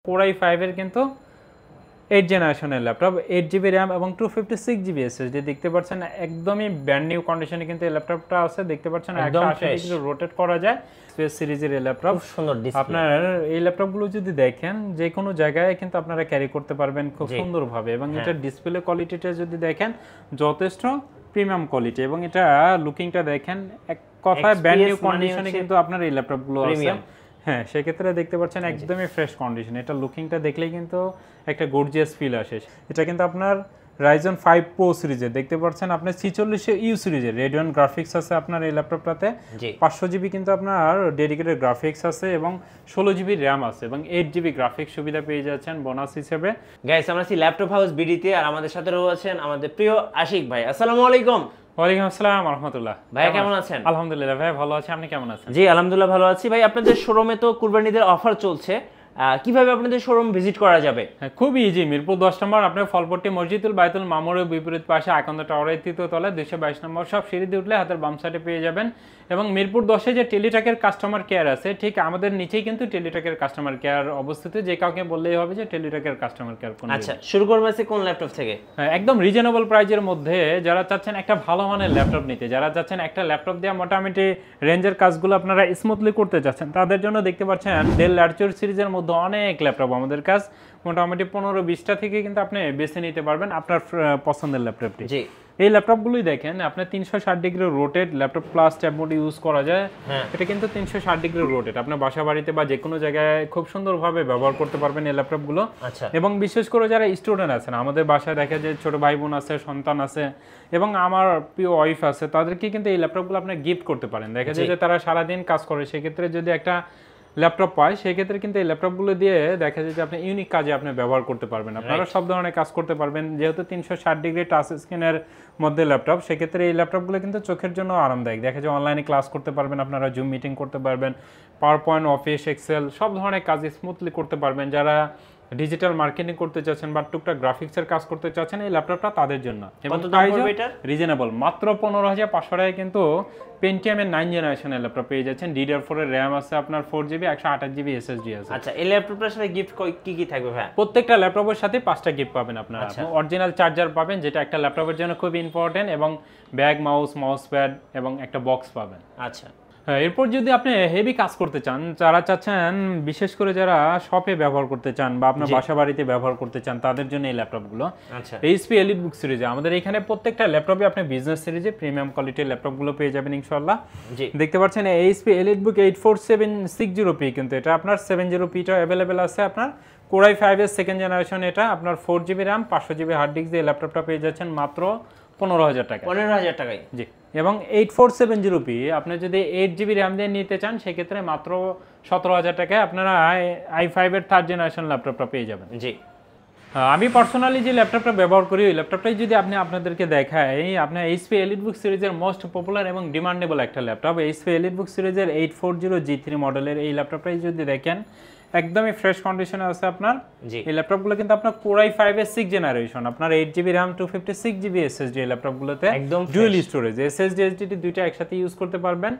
Core i5 এর কিন্তু 8 জেনারেশনের ল্যাপটপ, 8GB RAM এবং 256GB SSD দেখতে পাচ্ছেন একদমই ব্র্যান্ড নিউ কন্ডিশনে কিন্তু এই ল্যাপটপটা আছে দেখতে পাচ্ছেন 180 ডিগ্রি রোটেট করা যায় স্পেস সিরিজের এই ল্যাপটপ খুব সুন্দর ডিসপ্লে। আপনার এই ল্যাপটপগুলো যদি দেখেন যে কোনো জায়গায় কিন্তু আপনারা ক্যারি করতে পারবেন খুব সুন্দরভাবে এবং এটা ডিসপ্লে কোয়ালিটিটা যদি দেখেন যথেষ্ট প্রিমিয়াম কোয়ালিটি এবং এটা লুকিংটা দেখেন এক কথায় ব্র্যান্ড নিউ কন্ডিশনে কিন্তু আপনার এই ল্যাপটপগুলো আছে। হ্যাঁ সেক্ষেত্রে দেখতে পাচ্ছেন একদমই ফ্রেশ কন্ডিশন, এটা লুকিংটা দেখলেই কিন্তু একটা গর্জিয়াস ফিল আসে। এটা কিন্তু আপনার Ryzen 5 Pro সিরিজের দেখতে পাচ্ছেন আপনার 4600U সিরিজের রেডিয়ন গ্রাফিক্স আছে আপনার এই ল্যাপটপটাতে 500GB কিন্তু আপনার ডেডিকেটেড গ্রাফিক্স আছে এবং 16GB RAM আছে এবং 8GB গ্রাফিক্স সুবিধা পেয়ে যাচ্ছেন বোনাস হিসেবে। গাইস আমরা আছি ল্যাপটপ হাউস বিডিতে আর আমাদের সাথে রয়েছেন আমাদের প্রিয় আশিক ভাই। আসসালামু আলাইকুম। ওয়ালাইকুম আসসালাম ওয়া রাহমাতুল্লাহ। ভাই কেমন আছেন? আলহামদুলিল্লাহ ভাই ভালো আছি, আপনি কেমন আছেন? জি আলহামদুলিল্লাহ ভালো আছি। ভাই আপনাদের শোরুমে তো কুরবানিদের অফার চলছে, কিভাবে আপনাদের শোরুম ভিজিট করা যাবে? হ্যাঁ খুব ইজি, মিরপুর 10 নম্বর আপনার ফলপট্টি মসজিদুল বাইতুল মামুরের বিপরীত পাশে আকন্দ টাওয়ারের তৃতীয় তলায় 222 নম্বর সব সিঁড়ি দিয়ে উঠলে হাতের বাম সাইডে পেয়ে যাবেন। এবং মিরপুর 10-এ যে টেলিটকের কাস্টমার কেয়ার আছে ঠিক আমাদের নিচেই কিন্তু টেলিটকের কাস্টমার কেয়ার অবস্থিত, যে কাউকে বললেই হবে যে টেলিটকের কাস্টমার কেয়ার কোন। আচ্ছা শুরু করব আছে কোন ল্যাপটপ থেকে? হ্যাঁ একদম রিজনেবল প্রাইজের মধ্যে যারা চাচ্ছেন একটা ভালো মানের ল্যাপটপ নিতে, যারা চাচ্ছেন একটা ল্যাপটপ দিয়ে মোটামুটি রেঞ্জের কাজগুলো আপনারা স্মুথলি করতে চাচ্ছেন তাদের জন্য দেখতে পাচ্ছেন ডেল ল্যাটিটিউড সিরিজের মধ্যে অনেক ল্যাপটপ আমাদের কাছে মোটামুটি 15-20টা থেকে কিন্তু আপনি বেছে নিতে পারবেন আপনার পছন্দের ল্যাপটপটি। জি এই ল্যাপটপগুলোই দেখেন আপনার 360 degree rotate laptop plus tab mode use করা যায়। এটা কিন্তু 360 ডিগ্রি রোটেট আপনার বাসা বাড়িতে বা যে কোনো জায়গায় খুব সুন্দরভাবে ব্যবহার করতে পারবেন এই ল্যাপটপগুলো। এবং বিশেষ করে যারা স্টুডেন্ট আছেন আমাদের বাসায় দেখা যায় ছোট ভাই বোন আছে সন্তান আছে এবং আমার প্রিয় ওয়াইফ আছে তাদেরকে কিন্তু এই ল্যাপটপগুলো আপনি গিফট করতে পারেন। দেখা যায় যে তারা সারাদিন কাজ করে সেক্ষেত্রে যদি একটা ল্যাপটপ পায় সেক্ষেত্রে কিন্তু এই ল্যাপটপগুলো দিয়ে দেখা যায় যে আপনি ইউনিক কাজে আপনি ব্যবহার করতে পারবেন, আপনারা সব ধরনের কাজ করতে পারবেন। যেহেতু 360 ডিগ্রি টাচ স্ক্রিনের মধ্যে ল্যাপটপ সেক্ষেত্রে এই ল্যাপটপগুলো কিন্তু চোখের জন্য আরামদায়ক। দেখা যায় অনলাইনে ক্লাস করতে পারবেন, আপনারা জুম মিটিং করতে পারবেন, পাওয়ার পয়েন্ট অফিস এক্সেল সব ধরনের কাজ স্মুথলি করতে পারবেন। যারা ডিজিটাল মার্কেটিং করতে চাচ্ছেন বা টুকটাক গ্রাফিক্সের কাজ করতে চাচ্ছেন এই ল্যাপটপটা তাদের জন্য। এবং রিজনেবল মাত্র 15,500 টাকায় কিন্তু পেন্টিয়ামের 9 জেনারেশনের ল্যাপটপ পেয়ে যাচ্ছেন। DDR4 এর RAM আছে আপনার 4GB 128GB SSD আছে। আচ্ছা এই ল্যাপটপটার সাথে গিফট কি কি থাকবে ভাই? প্রত্যেকটা ল্যাপটপের সাথে 5টা গিফট পাবেন আপনারা। অরিজিনাল চার্জার পাবেন যেটা একটা ল্যাপটপের জন্য খুব ইম্পর্টেন্ট এবং ব্যাগ মাউস প্যাড এবং একটা বক্স পাবেন। আচ্ছা এরপর যদি আপনি হেভি কাজ করতে চান, যারা চাচ্ছেন বিশেষ করে যারা শপে ব্যবহার করতে চান বা আপনার বাসা বাড়িতে ব্যবহার করতে চান তাদের জন্য এই ল্যাপটপগুলো HP EliteBook সিরিজে আমাদের এখানে প্রত্যেকটা ল্যাপটপে আপনি বিজনেস সিরিজে প্রিমিয়াম কোয়ালিটির ল্যাপটপগুলো পেয়ে যাবেন ইনশাআল্লাহ। দেখতে পাচ্ছেন HP EliteBook 84760P কিন্তু এটা আপনার 70P-টা अवेलेबल আছে আপনার Core i5 এর সেকেন্ড জেনারেশন, এটা আপনার 4GB RAM 500GB hard disk দিয়ে ল্যাপটপটা পেয়ে যাচ্ছেন মাত্র 15,000 টাকা। 15,000 টাকায় জি। এবং 8470P আপনি যদি 8GB RAM দিয়ে নিতে চান সেক্ষেত্রে মাত্র 17,000 টাকায় আপনারা i5 এর থার্ড জেনারেশন ল্যাপটপটা পেয়ে যাবেন। জি আমি পার্সোনালি যে ল্যাপটপটা ব্যবহার করি ওই ল্যাপটপটাই যদি আপনাদেরকে দেখাই, আপনার HP EliteBook সিরিজের মোস্ট পপুলার এবং ডিমান্ডেবল একটা ল্যাপটপ HP EliteBook সিরিজের 840G3 মডেলের এই ল্যাপটপটাই যদি দেখেন একদমই ফ্রেশ কন্ডিশনে আছে আপনার। এই ল্যাপটপগুলো কিন্তু আপনার Core i5 এর 6 জেনারেশন আপনার 8GB RAM 256GB SSD এই ল্যাপটপগুলোতে একদম ডুয়াল স্টোরেজ SSD SSD দুইটা একসাথে ইউজ করতে পারবেন।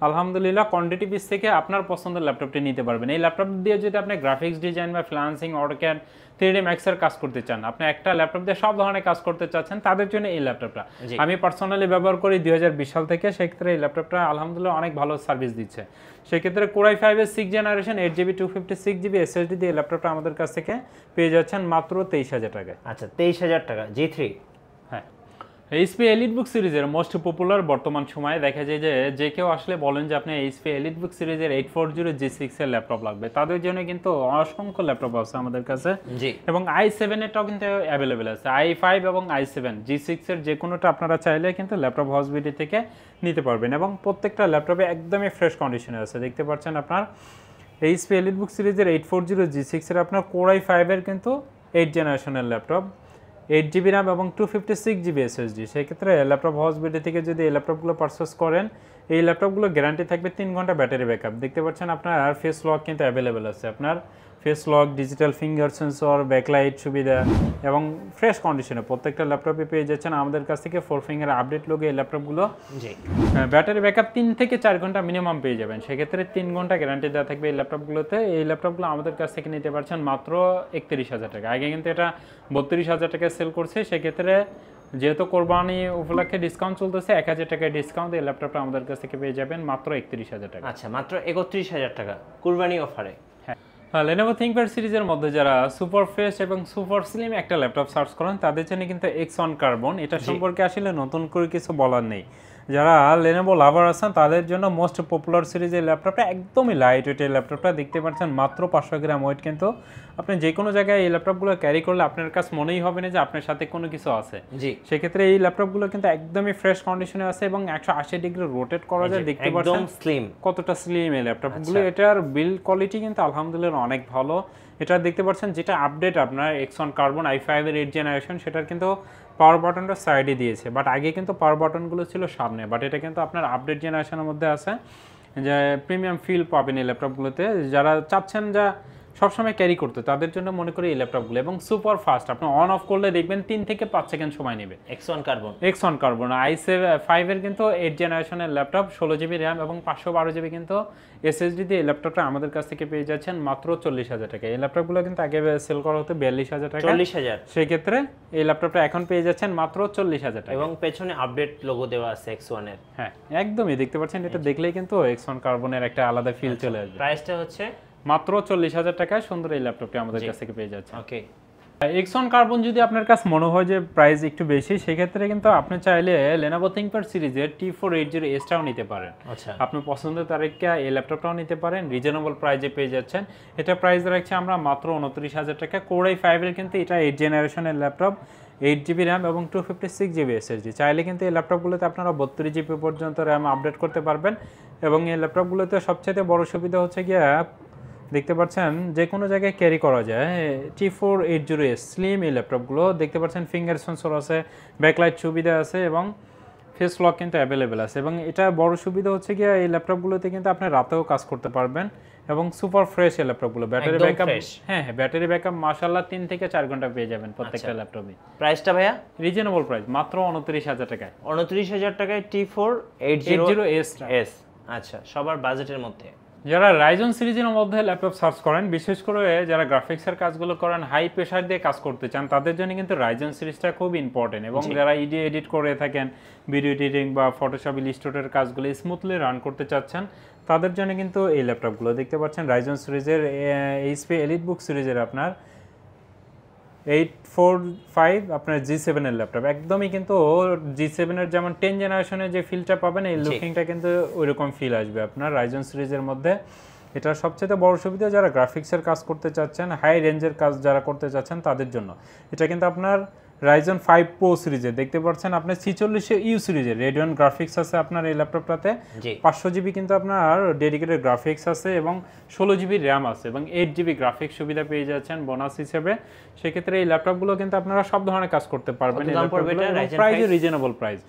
আলহামদুলিল্লাহ কোয়ান্টিটি পিস থেকে আপনার পছন্দের ল্যাপটপটি নিতে পারবেন। এই ল্যাপটপ দিয়ে যদি আপনি গ্রাফিক্স ডিজাইন বা ফ্রিল্যান্সিং অটোক্যাড 3D Max এর কাজ করতে চান, আপনি একটা ল্যাপটপ দিয়ে সব ধরনের কাজ করতে চাচ্ছেন তাদের জন্য এই ল্যাপটপটা আমি পার্সোনালি ব্যবহার করি 2020 সাল থেকে। সেক্ষেত্রে এই ল্যাপটপটা আলহামদুলিল্লাহ অনেক ভালো সার্ভিস দিচ্ছে। সেক্ষেত্রে Core i5 এর 6 জেনারেশন 8GB 256GB SSD দিয়ে ল্যাপটপটা আমাদের কাছ থেকে পেয়ে যাচ্ছেন মাত্র 23,000 টাকায়। আচ্ছা 23,000 টাকা G3। হ্যাঁ HP EliteBook সিরিজের মোস্ট পপুলার বর্তমান সময়ে দেখা যায় যে কেউ আসলে বলেন যে আপনি HP EliteBook সিরিজের 840G6 এর ল্যাপটপ লাগবে, তাদের জন্য কিন্তু অসংখ্য ল্যাপটপ আছে আমাদের কাছে। এবং i7 এরটাও কিন্তু অ্যাভেলেবেল আছে, i5 এবং i7 G6 এর যে কোনোটা আপনারা চাইলে কিন্তু ল্যাপটপ হাউস বিডি থেকে নিতে পারবেন। এবং প্রত্যেকটা ল্যাপটপে একদমই ফ্রেশ কন্ডিশনে আছে। দেখতে পাচ্ছেন আপনার HP EliteBook সিরিজের 840G6 এর আপনার Core i5 এর কিন্তু 8 জেনারেশনের ল্যাপটপ 8GB RAM এবং 256GB SSD। সেক্ষেত্রে ল্যাপটপ হাউস বিডি থেকে যদি এই ল্যাপটপগুলো পারচেস করেন এই ল্যাপটপগুলো গ্যারান্টি থাকবে 3 ঘন্টা ব্যাটারি ব্যাকআপ। দেখতে পাচ্ছেন আপনার ফেস লক কিন্তু অ্যাভেলেবেল আছে আপনার face lock, digital finger sensor, backlight সুবিধা এবং ফ্রেশ কন্ডিশনে প্রত্যেকটা ল্যাপটপে পেয়ে যাচ্ছেন আমাদের কাছ থেকে 4 ফিঙ্গার আপডেট লোগে এই ল্যাপটপগুলো। জি, ব্যাটারি ব্যাকআপ 3 থেকে 4 ঘন্টা মিনিমাম পেয়ে যাবেন, সেক্ষেত্রে 3 ঘন্টা গ্যারান্টি দেওয়া থাকবে এই ল্যাপটপগুলোতে। এই ল্যাপটপগুলো আমাদের কাছ থেকে নিতে পারছেন মাত্র 31,000 টাকা। আগে কিন্তু এটা 32,000 টাকায় সেল করছে, সেক্ষেত্রে যেহেতু কোরবানি উপলক্ষে ডিসকাউন্ট চলতেছে 1,000 টাকায় ডিসকাউন্ট, এই ল্যাপটপটা আমাদের কাছ থেকে পেয়ে যাবেন মাত্র 31,000 টাকা। আচ্ছা, মাত্র 31,000 টাকা কুরবানি অফারে। হ্যাঁ, Lenovo ThinkPad সিরিজের মধ্যে যারা সুপার ফ্রেশ এবং সুপার স্লিম একটা ল্যাপটপ সার্চ করেন তাদের জন্য কিন্তু X1 কার্বন, এটা সম্পর্কে আসলে নতুন করে কিছু বলার নেই। যারা Lenovo লাভার আছেন তাদের জন্য মোস্ট পপুলার সিরিজের ল্যাপটপটা, একদমই লাইট ওয়েট। এই ল্যাপটপটা দেখতে পাচ্ছেন মাত্র 500 গ্রাম ওয়েট, কিন্তু আপনি যে কোনো জায়গায় এই ল্যাপটপগুলো ক্যারি করলে আপনার কাছে মনেই হবে না যে আপনার সাথে কোনো কিছু আছে। জি, সেক্ষেত্রে এই ল্যাপটপগুলো কিন্তু একদমই ফ্রেশ কন্ডিশনে আছে এবং 180 ডিগ্রি রোটেট করা যায়। দেখতে পাচ্ছেন একদম স্লিম, কতটা স্লিম এই ল্যাপটপগুলো। এটার বিল্ড কোয়ালিটি কিন্তু আলহামদুলিল্লাহ অনেক ভালো। এটা দেখতে পাচ্ছেন যেটা আপডেট আপনার X1 কার্বন i5 এর 8th জেনারেশন, সেটার কিন্তু পাওয়ার বাটনটা সাইডে দিয়েছে, বাট আগে কিন্তু পাওয়ার বাটনগুলো ছিল সামনে, বাট এটা কিন্তু আপনার আপডেট জেনারেশনের মধ্যে আছে, যে প্রিমিয়াম ফিল পাবেন এই ল্যাপটপগুলোতে। যারা চাচ্ছেন যা সবসময় ক্যারি করতে তাদের জন্য মনে করি এই ল্যাপটপগুলো, এবং সুপার ফাস্ট। আপনি অন অফ করলে দেখবেন 3 থেকে 5 সেকেন্ড সময় নেবে। X1 কার্বন i5 এর কিন্তু 8th জেনারেশনের ল্যাপটপ, 16 জিবি র্যাম এবং 512 জিবি কিন্তু এসএসডি দিয়ে এই ল্যাপটপটা আমাদের কাছ থেকে পেয়ে যাচ্ছেন মাত্র 40,000 টাকা। এই ল্যাপটপগুলো কিন্তু আগে সেল করা হতো 42,000 টাকা, 40,000। সেক্ষেত্রে এই ল্যাপটপটা এখন পেয়ে যাচ্ছেন মাত্র 40,000 টাকা, এবং পেছনে আপডেট লোগো দেওয়া আছে X1 এর। হ্যাঁ, একদমই দেখতে পাচ্ছেন, এটা দেখলেই কিন্তু X1 কার্বনের একটা আলাদা ফিল চলে আসবে। প্রাইসটা হচ্ছে মাত্র 40,000 টাকায় সুন্দর এই ল্যাপটপটি আমাদের কাছ থেকে পেয়ে যাচ্ছে। ওকে, X1 কার্বন যদি আপনার কাছে মনে হয় যে প্রাইস একটু বেশি, সেক্ষেত্রে কিন্তু আপনি চাইলে Lenovo ThinkPad সিরিজের T480S টাও নিতে পারেন। আচ্ছা, আপনি পছন্দের তারিখে এই ল্যাপটপটাও নিতে পারেন, রিজনেবল প্রাইসে পেয়ে যাচ্ছেন। এটা প্রাইস রাখছি আমরা মাত্র 29,000 টাকা। Core i5 এর কিন্তু এটা 8th জেনারেশনের ল্যাপটপ, 8 জিবি র্যাম এবং 256 জিবি এসএসডি। চাইলে কিন্তু এই ল্যাপটপগুলোতে আপনারা 32 জিবি পর্যন্ত র্যাম আপডেট করতে পারবেন। এবং এই ল্যাপটপগুলোতে সবচেয়ে বড় সুবিধা হচ্ছে গিয়ে দেখতে পাচ্ছেন যে কোনো জায়গায় ক্যারি করা যায়। T480S স্লিম এই ল্যাপটপগুলো দেখতে পাচ্ছেন ফিঙ্গার সেন্সর আছে, ব্যাকলাইট সুবিধা আছে এবং ফেস লক কিন্তু অ্যাভেলেবেল আছে। এবং এটা বড় সুবিধা হচ্ছে গিয়ে এই ল্যাপটপগুলোতে কিন্তু আপনি রাতেও কাজ করতে পারবেন এবং সুপার ফ্রেশ এই ল্যাপটপগুলো। ব্যাটারি ব্যাকআপ, হ্যাঁ ব্যাটারি ব্যাকআপ মাশাআল্লাহ 3 থেকে 4 ঘন্টা পেয়ে যাবেন প্রত্যেকটা ল্যাপটপে। প্রাইসটা ভাইয়া রিজনেবল প্রাইস মাত্র 29,000 টাকায়। 29,000 টাকায় T480S। আচ্ছা, সবার বাজেটের মধ্যে। যারা রাইজন সিরিজের মধ্যে ল্যাপটপ সার্চ করেন, বিশেষ করে যারা গ্রাফিক্সের কাজগুলো করেন, হাই প্রেসার দিয়ে কাজ করতে চান, তাদের জন্য কিন্তু রাইজন সিরিজটা খুব ইম্পর্টেন্ট। এবং যারা এডিট করে থাকেন, ভিডিও এডিটিং বা ফটোশপ ইলাস্ট্রেটরের কাজগুলো স্মুথলি রান করতে চাচ্ছেন, তাদের জন্য কিন্তু এই ল্যাপটপগুলো দেখতে পাচ্ছেন রাইজন সিরিজের HP EliteBook সিরিজের আপনার 845 আপনার G7 এর ল্যাপটপ। একদমই কিন্তু G7 এর যেমন 10 জেনারেশনের যে ফিলটা পাবেন, এই লুকিংটা কিন্তু ওইরকম ফিল আসবে আপনার রাইজন সিরিজের মধ্যে। এটা সবচেয়ে বড় সুবিধা যারা গ্রাফিক্সের কাজ করতে চাচ্ছেন, হাই রেঞ্জের কাজ যারা করতে চাচ্ছেন তাদের জন্য। এটা কিন্তু আপনার Ryzen 5 Pro সিরিজে দেখতে পাচ্ছেন আপনার 4600U সিরিজের রেডিয়ন গ্রাফিক্স আছে আপনার এই ল্যাপটপটাতে। 500 জিবি কিন্তু আপনার ডেডিকেটেড গ্রাফিক্স আছে এবং 16 জিবি র্যাম আছে এবং 8 জিবি গ্রাফিক্স সুবিধা পেয়ে যাচ্ছেন বোনাস হিসেবে। সেক্ষেত্রে এই ল্যাপটপগুলো কিন্তু আপনারা সব ধরনের কাজ করতে পারবেন। Price reasonable price.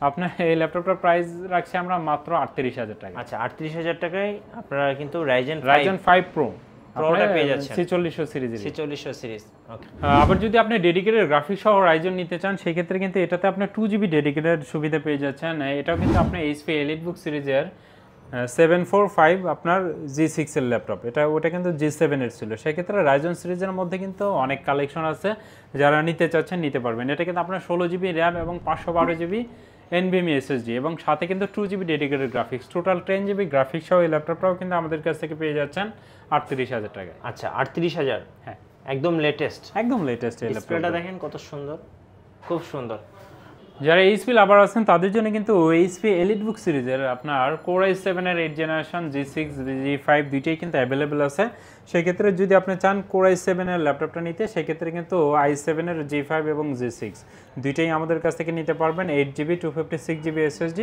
আপনার এই ল্যাপটপটার প্রাইস রাখছি আমরা মাত্র 38,000 টাকা। আচ্ছা, 38,000 টাকায় আপনারা কিন্তু Ryzen 5 Pro প্রোটা পেয়ে যাচ্ছেন 4600 সিরিজ। আবার যদি আপনি ডেডিকেটেড গ্রাফিক্স সহ রাইজন নিতে চান, সেক্ষেত্রে কিন্তু এটাতে আপনি 2 জিবি ডেডিকেটেড সুবিধা পেয়ে যাচ্ছেন। এটাও কিন্তু আপনি HP EliteBook সিরিজের 745 আপনার G6 এর ল্যাপটপ। ওটা কিন্তু G7 এর ছিল। সেক্ষেত্রে রাইজন সিরিজের মধ্যে কিন্তু অনেক কালেকশন আছে, যারা নিতে চাচ্ছেন নিতে পারবেন। এটা কিন্তু আপনার 16 জিবি র্যাম এবং 512 জিবি NVMe SSD এবং সাথে কিন্তু 2 GB dedicated graphics, total 10 GB graphics সহ এই ল্যাপটপটাও কিন্তু আমাদের কাছ থেকে পেয়ে যাচ্ছেন 38,000 টাকা। আচ্ছা, 38,000। হ্যাঁ, একদম লেটেস্ট। এই ল্যাপটপটা ডিসপ্লেটা দেখেন কত সুন্দর, খুব সুন্দর। যারা HP লাভার আছেন তাদের জন্য কিন্তু HP EliteBook সিরিজের আপনার Core i7 এর 8th জেনারেশন G6 G5 দুইটাই কিন্তু অ্যাভেলেবেল আছে। সেক্ষেত্রে যদি আপনি চান Core i7 এর ল্যাপটপটা নিতে, সেক্ষেত্রে কিন্তু i7 এর G5 এবং G6 দুইটাই আমাদের কাছ থেকে নিতে পারবেন। 8 জিবি 256 জিবি SSD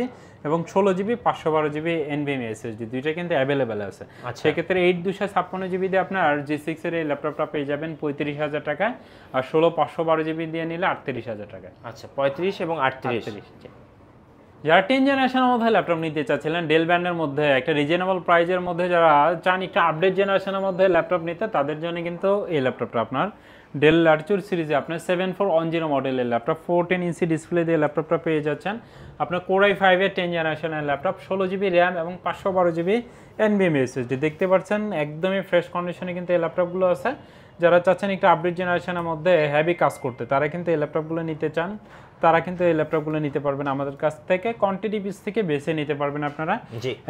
এবং 16 জিবি 512 জিবি NVMe SSD দুইটা কিন্তু অ্যাভেলেবেল আছে। সেক্ষেত্রে 8256 জিবি দিয়ে আপনার G6 এর এই ল্যাপটপটা পেয়ে যাবেন 35,000 টাকায়, আর 16 512 জিবি দিয়ে নিলে 38,000 টাকা। আচ্ছা, 35 এবং 38। যারা 10 জেনারেশনের মধ্যে ল্যাপটপ নিতে চাচ্ছিলেন ডেল ব্র্যান্ডের মধ্যে একটা রিজনেবল প্রাইজের মধ্যে, যারা চান একটু আপডেট জেনারেশনের মধ্যে ল্যাপটপ নিতে, তাদের জন্য কিন্তু এই ল্যাপটপটা আপনার ডেল ল্যাটিটিউড সিরিজে আপনার 7410 মডেলের ল্যাপটপ 410 ইঞ্চি ডিসপ্লে দিয়ে ল্যাপটপটা পেয়ে যাচ্ছেন। আপনার Core i5 এর 10 জেনারেশনের ল্যাপটপ, 16GB র্যাম এবং 512GB NVMe SSD দেখতে পাচ্ছেন, একদমই ফ্রেশ কন্ডিশনে কিন্তু এই ল্যাপটপগুলো আছে। যারা চাচ্ছেন একটু আপডেট জেনারেশনের মধ্যে হেভি কাজ করতে, তারা কিন্তু এই ল্যাপটপগুলো নিতে চান, তারা কিন্তু এই ল্যাপটপগুলো নিতে পারবেন আমাদের কাছ থেকে। কোয়ান্টিটি পিস থেকে বেছে নিতে পারবেন আপনারা,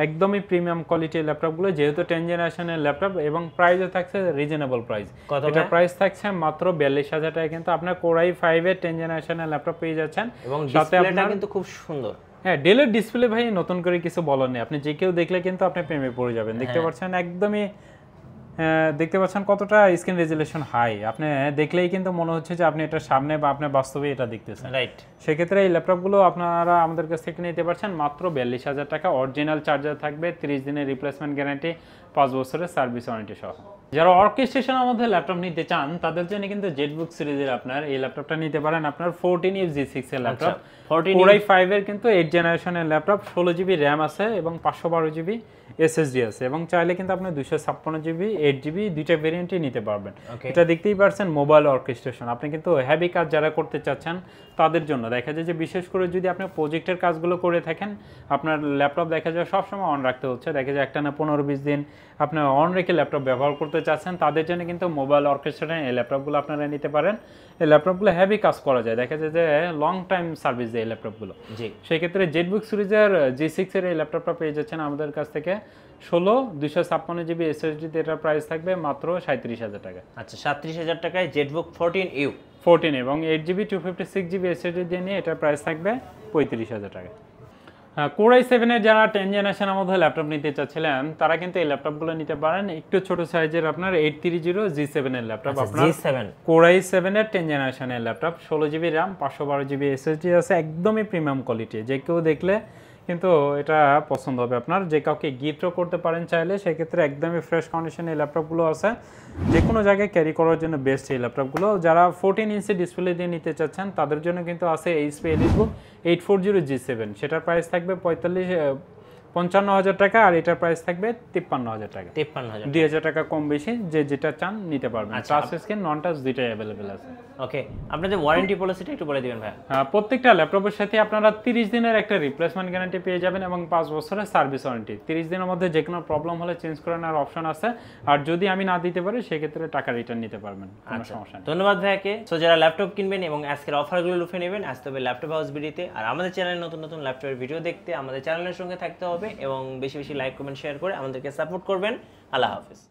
একদমই প্রিমিয়াম কোয়ালিটির ল্যাপটপগুলো, যেহেতু 10 জেনারেশনের ল্যাপটপ এবং প্রাইসও থাকছে রিজনেবল প্রাইস। এটা প্রাইস থাকছে মাত্র 42,000 টাকা, কিন্তু আপনার Core i5 এর 10 জেনারেশনের ল্যাপটপ পেয়ে যাচ্ছেন। এবং ডিসপ্লেটা কিন্তু খুব সুন্দর। হ্যাঁ, ডেলের ডিসপ্লে ভাই নতুন করে কিছু বলার নেই, আপনি যে কেউ দেখলে কিন্তু আপনি প্রেমে পড়ে যাবেন। দেখতে পাচ্ছেন একদমই দেখতে পাচ্ছেন কতটা স্ক্রিন রেজুলেশন হাই, আপনি দেখলেই কিন্তু মনে হচ্ছে যে আপনি এটা সামনে বা আপনি বাস্তবে এটা দেখতেছেন। রাইট, সেক্ষেত্রে এই ল্যাপটপগুলো আপনারা আমাদের কাছ থেকে নিতে পারছেন মাত্র 42,000 টাকা। অরিজিনাল চার্জার থাকবে, 30 দিনের রিপ্লেসমেন্ট গ্যারান্টি, 5 বছরের সার্ভিস ওয়ারেন্টি সহ। যারা অর্কেস্ট্রেশনের মধ্যে ল্যাপটপ নিতে চান তাদের জন্য কিন্তু জেটবুক সিরিজের আপনার এই ল্যাপটপটা নিতে পারেন। আপনার 14U G6 এর ল্যাপটপ, Core i5 এর কিন্তু 8 জেনারেশনের ল্যাপটপ, 16GB র্যাম আছে এবং 512GB SSD আছে, এবং চাইলে কিন্তু আপনি 256GB 8GB দুইটা ভেরিয়েন্টই নিতে পারবেন। এটা দেখতেই পারছেন মোবাইল অর্কেস্ট্রেশন, আপনি কিন্তু হেভি কাজ যারা করতে চাচ্ছেন তাদের জন্য। দেখা যায় যে বিশেষ করে যদি আপনি প্রজেক্টের কাজগুলো করে থাকেন, আপনার ল্যাপটপ দেখা যায় সবসময় অন রাখতে হচ্ছে, দেখা যায় একটা না 15-20 দিন আপনি অন রেখে ল্যাপটপ ব্যবহার করতে চাচ্ছেন, তাদের জন্য কিন্তু মোবাইল অর্কেস্ট্রেশন এই ল্যাপটপগুলো আপনারা নিতে পারেন। এই ল্যাপটপগুলো হেভি কাজ করা যায়, দেখা যায় যে লং টাইম সার্ভিস দেয় এই ল্যাপটপগুলো। সেক্ষেত্রে জেটবুক সিরিজের G6 এর এই ল্যাপটপটা পেয়ে যাচ্ছেন আমাদের কাছ থেকে 256GB SSD তে, এটার প্রাইস থাকবে মাত্র 37,000 টাকা। আচ্ছা, 37,000 টাকায় জেটবুক 14U 14 এবং 8GB 256GB SSD দিয়ে নিয়ে এটার প্রাইস থাকবে 35,000 টাকা। Core i7 এর যারা 10 জেনারেশনের মধ্যে ল্যাপটপ নিতে চাচ্ছিলেন তারা কিন্তু এই ল্যাপটপগুলো নিতে পারেন। একটু ছোট সাইজের আপনার 830 G7 এর ল্যাপটপ, আপনার Core i7 এর 10 জেনারেশনের laptop, 16GB RAM 512GB SSD আছে, একদমই প্রিমিয়াম কোয়ালিটি, যে কেউ দেখলে কিন্তু এটা পছন্দ হবে আপনার, যে কাউকে গিফটও করতে পারেন চাইলে। সেক্ষেত্রে একদমই ফ্রেশ কন্ডিশনে এই ল্যাপটপগুলো আছে, যে কোনো জায়গায় ক্যারি করার জন্য বেস্ট এই ল্যাপটপগুলো। যারা 14 ইঞ্চি ডিসপ্লে দিয়ে নিতে চাচ্ছেন তাদের জন্য কিন্তু আছে HP EliteBook 840 G7, সেটার প্রাইস থাকবে 55,000 টাকা, আর এটার প্রাইস থাকবে 53,000 টাকা। 2,000 টাকা কম বেশি, যে যেটা চান নিতে পারবেন। টাচ স্ক্রিন নন টাচ দুইটাই অ্যাভেলেবেল আছে। ওকে, আপনাদের ওয়ারেন্টি পলিসিটা একটু বলে দিবেন ভাই। প্রত্যেকটা ল্যাপটপের সাথে আপনারা 30 দিনের একটা রিপ্লেসমেন্ট গ্যারান্টি পেয়ে যাবেন এবং 5 বছরের সার্ভিস ওয়ারেন্টি। 30 দিনের মধ্যে যে কোনো প্রবলেম হলে চেঞ্জ করে নেওয়ার অপশন আছে, আর যদি আমি না দিতে পারি সেক্ষেত্রে টাকা রিটার্ন নিতে পারবেন, কোনো সমস্যা নেই। ধন্যবাদ ভাইকে। সো যারা ল্যাপটপ কিনবেন এবং আজকের অফারগুলো লুফে নেবেন, আসতে হবে ল্যাপটপ হাউস ভিডিওতে। আর আমাদের চ্যানেলে নতুন নতুন ল্যাপটপের ভিডিও দেখতে আমাদের চ্যানেলের সঙ্গে থাকতে হবে এবং বেশি বেশি লাইক কমেন্ট শেয়ার করে আমাদেরকে সাপোর্ট করবেন। আল্লাহ হাফেজ।